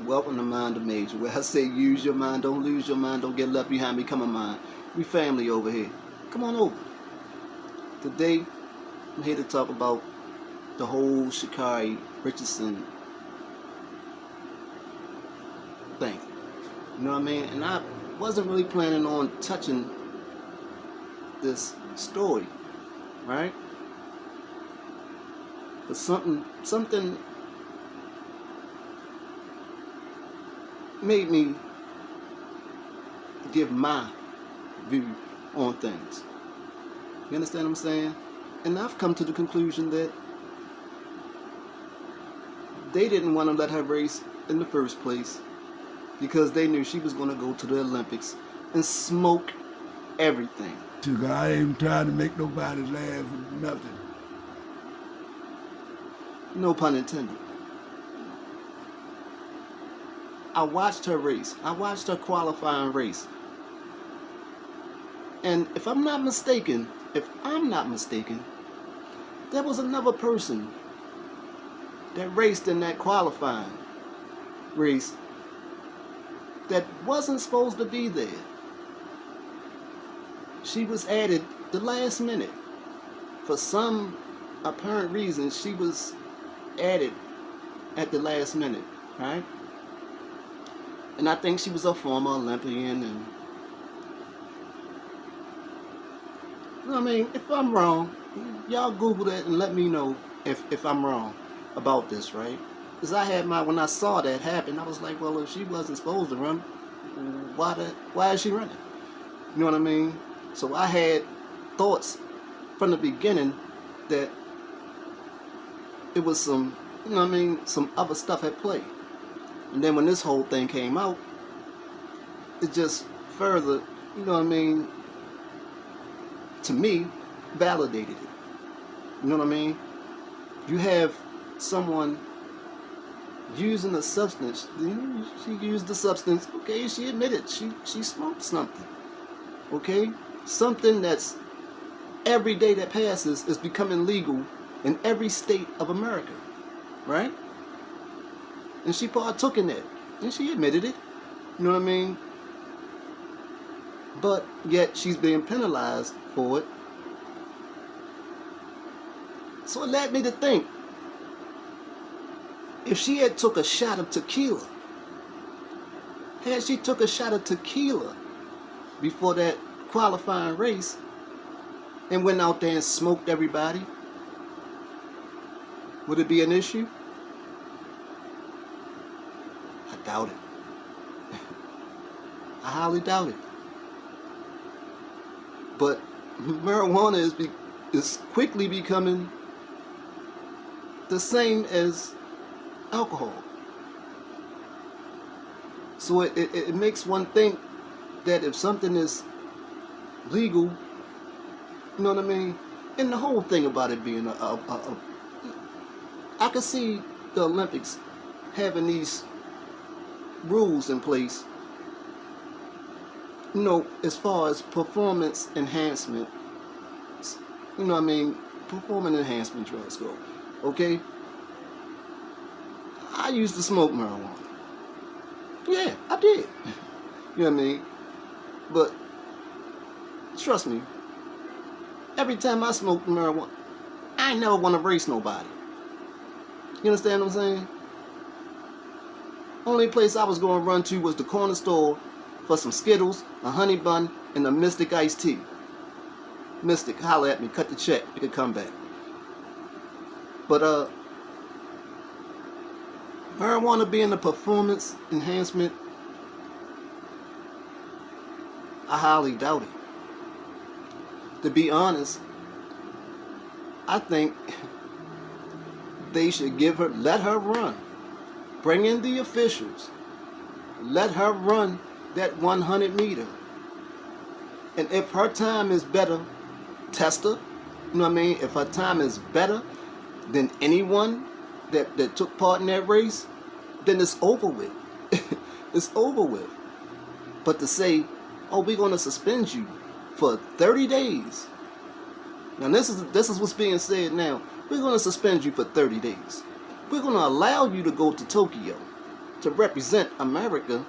Welcome to Mind the Major, where I say use your mind, don't lose your mind, don't get left behind, become a mind. We family over here. Come on over. Today, I'm here to talk about the whole Sha'carri Richardson thing. You know what I mean? And I wasn't really planning on touching this story, right? But something made me give my view on things. You understand what I'm saying? And I've come to the conclusion that they didn't want to let her race in the first place because they knew she was going to go to the Olympics and smoke everything. I ain't trying to make nobody laugh or nothing. No pun intended. I watched her race. I watched her qualifying race. And if I'm not mistaken, there was another person that raced in that qualifying race that wasn't supposed to be there. She was added the last minute. For some apparent reason, she was added at the last minute, right? And I think she was a former Olympian, and you know what I mean? If I'm wrong, y'all Google that and let me know if I'm wrong about this, right? Because I had when I saw that happen, I was like, well, if she wasn't supposed to run, why is she running? You know what I mean? So I had thoughts from the beginning that it was some, you know what I mean, some other stuff at play. And then when this whole thing came out, it just further, you know what I mean, to me, validated it. You know what I mean? You have someone using a substance. She used the substance. Okay, she admitted she smoked something. Okay? Something that's every day that passes is becoming legal in every state of America. Right? And she partook in that. And she admitted it. You know what I mean? But yet she's being penalized for it. So it led me to think, if she had took a shot of tequila, before that qualifying race and went out there and smoked everybody, would it be an issue? I doubt it. I highly doubt it. But marijuana is quickly becoming the same as alcohol. So it makes one think that if something is legal, you know what I mean? And the whole thing about it being I could see the Olympics having these rules in place, you know, as far as performance enhancement, you know what I mean, performance enhancement drugs go, okay? I used to smoke marijuana. Yeah, I did. You know what I mean? But trust me, every time I smoked marijuana, I ain't never want to race nobody. You understand what I'm saying? Only place I was going to run to was the corner store for some Skittles, a honey bun, and a Mystic iced tea. Mystic, holler at me, cut the check, you can come back. But marijuana being a performance enhancement, I highly doubt it. To be honest, I think they should let her run. Bring in the officials. Let her run that 100 meter. And if her time is better, test her. You know what I mean? If her time is better than anyone that took part in that race, then it's over with. It's over with. But to say, oh, we're going to suspend you for 30 days. Now this is what's being said now. We're going to suspend you for 30 days. We're going to allow you to go to Tokyo. to represent America,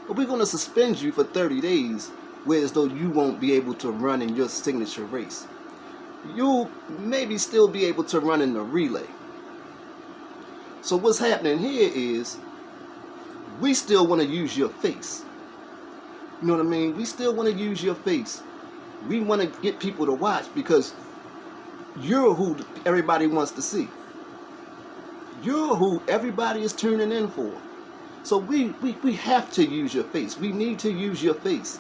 but we're going to suspend you for 30 days, whereas though you won't be able to run in your signature race. You'll maybe still be able to run in the relay. So what's happening here is we still want to use your face. You know what I mean? We still want to use your face. We want to get people to watch because you're who everybody wants to see. You're who everybody is tuning in for. So we have to use your face. We need to use your face.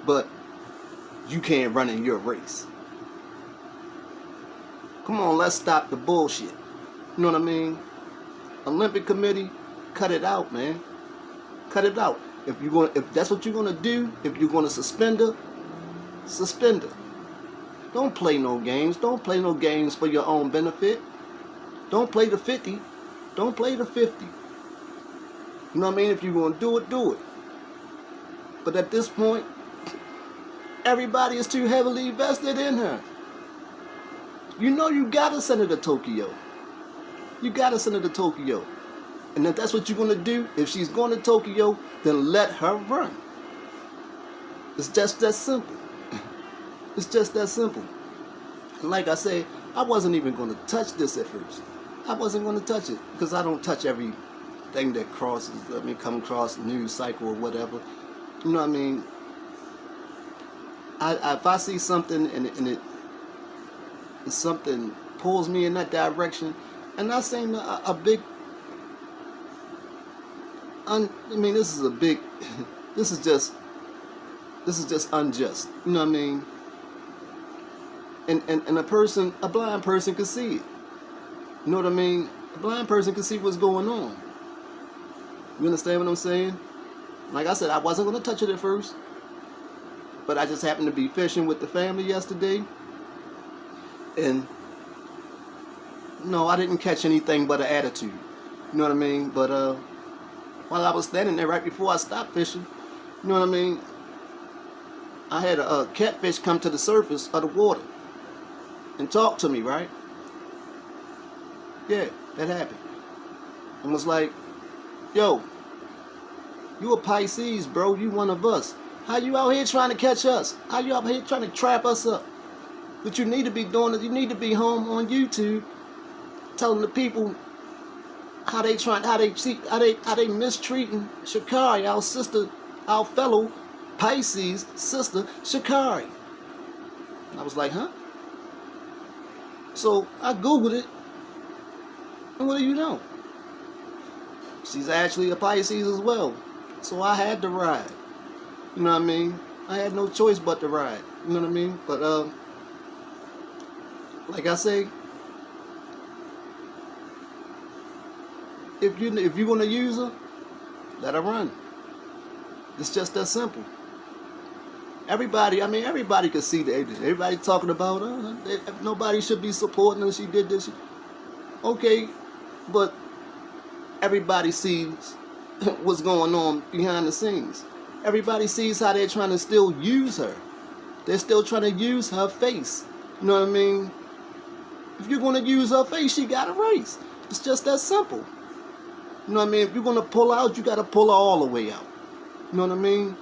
But you can't run in your race. Come on, let's stop the bullshit. You know what I mean? Olympic Committee, cut it out, man. Cut it out. If that's what you're gonna do, if you're gonna suspend her, suspend her. Don't play no games. Don't play no games for your own benefit. Don't play the 50. Don't play the 50. You know what I mean? If you're gonna do it, do it. But at this point, everybody is too heavily vested in her. You know you gotta send her to Tokyo. You gotta send her to Tokyo. And if that's what you're gonna do, if she's going to Tokyo, then let her run. It's just that simple. It's just that simple. And like I said, I wasn't even gonna touch this at first. I wasn't gonna touch it because I don't touch everything that come across the news cycle or whatever. You know what I mean? If I see something and something pulls me in that direction, and not saying a big, this is a big, this is just unjust. You know what I mean? And a blind person can see it. You know what I mean? A blind person can see what's going on. You understand what I'm saying? Like I said, I wasn't going to touch it at first, but I just happened to be fishing with the family yesterday, and no, I didn't catch anything but an attitude. You know what I mean? But while I was standing there right before I stopped fishing, you know what I mean? I had a catfish come to the surface of the water and talk to me, right? Yeah, that happened. And was like, yo, you a Pisces, bro. You one of us. How you out here trying to catch us? How you out here trying to trap us up? What you need to be doing is you need to be home on YouTube telling the people how they mistreating Sha'carri, our sister, our fellow Pisces sister, Sha'carri. And I was like, huh? So I Googled it, and what do you know? She's actually a Pisces as well. So I had to ride. You know what I mean? I had no choice but to ride. You know what I mean? But like I say, if you're gonna use her, let her run. It's just that simple. Everybody can see that. Everybody talking about her. Nobody should be supporting her. She did this. Okay, but everybody sees what's going on behind the scenes. Everybody sees how they're trying to still use her. They're still trying to use her face. You know what I mean? If you're going to use her face, she got to race. It's just that simple. You know what I mean? If you're going to pull out, you got to pull her all the way out. You know what I mean?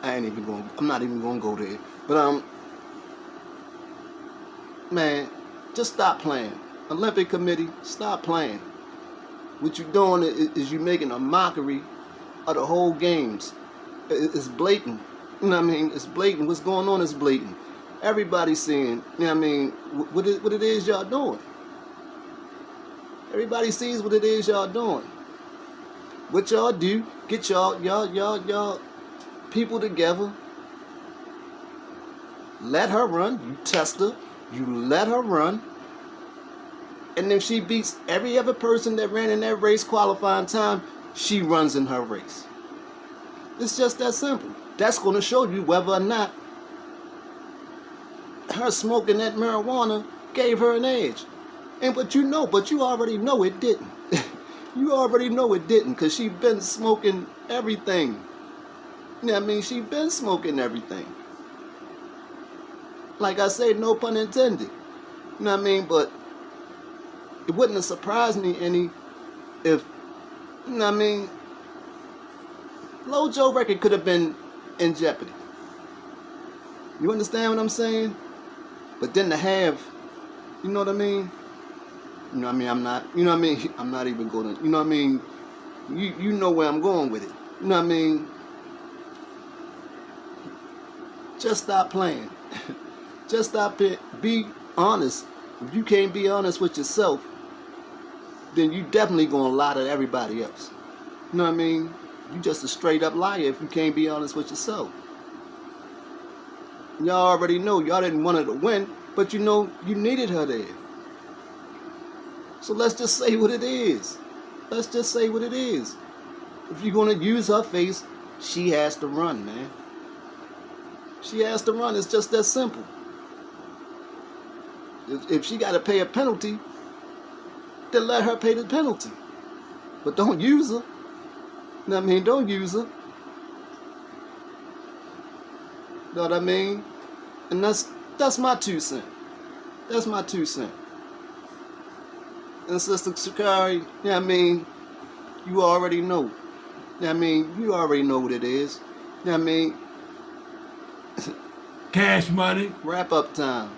I'm not even going to go there. But, man, just stop playing. Olympic Committee, stop playing. What you're doing is you're making a mockery of the whole games. It's blatant. You know what I mean? It's blatant. What's going on is blatant. Everybody's seeing, you know what I mean, what it is y'all doing. Everybody sees what it is y'all doing. What y'all do, get y'all people together. Let her run. You test her. You let her run. And if she beats every other person that ran in that race qualifying time, she runs in her race. It's just that simple. That's going to show you whether or not her smoking that marijuana gave her an edge. But you already know it didn't. You already know it didn't, because she been smoking everything. You know what I mean? She been smoking everything. Like I say, no pun intended. You know what I mean? But it wouldn't have surprised me any if, you know what I mean, Lil Joe record could have been in jeopardy. You understand what I'm saying? But then to have, you know what I mean? You know what I mean? I'm not, you know what I mean? I'm not even going to, you know what I mean? You know where I'm going with it. You know what I mean? Just stop playing. Just stop it. Be honest. If you can't be honest with yourself, then you definitely going to lie to everybody else. You know what I mean? You just a straight up liar if you can't be honest with yourself. Y'all already know y'all didn't want her to win, but you know you needed her there. So let's just say what it is. Let's just say what it is. If you're going to use her face, she has to run, man. She has to run. It's just that simple. If she got to pay a penalty, then let her pay the penalty. But don't use her. You know what I mean? Don't use her. You know what I mean? And that's my 2 cents. That's my 2 cents. And Sister Sha'carri, you know what I mean? You already know. You know what I mean? You already know what it is. You know what I mean? Cash money. Wrap up time.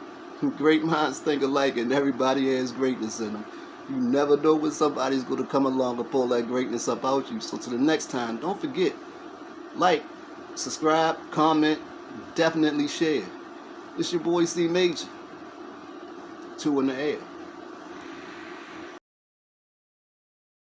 Great minds think alike, and everybody has greatness in them. You never know when somebody's going to come along and pull that greatness up out you. So till the next time, don't forget, like, subscribe, comment, definitely share. It's your boy C Major. 2 in the air.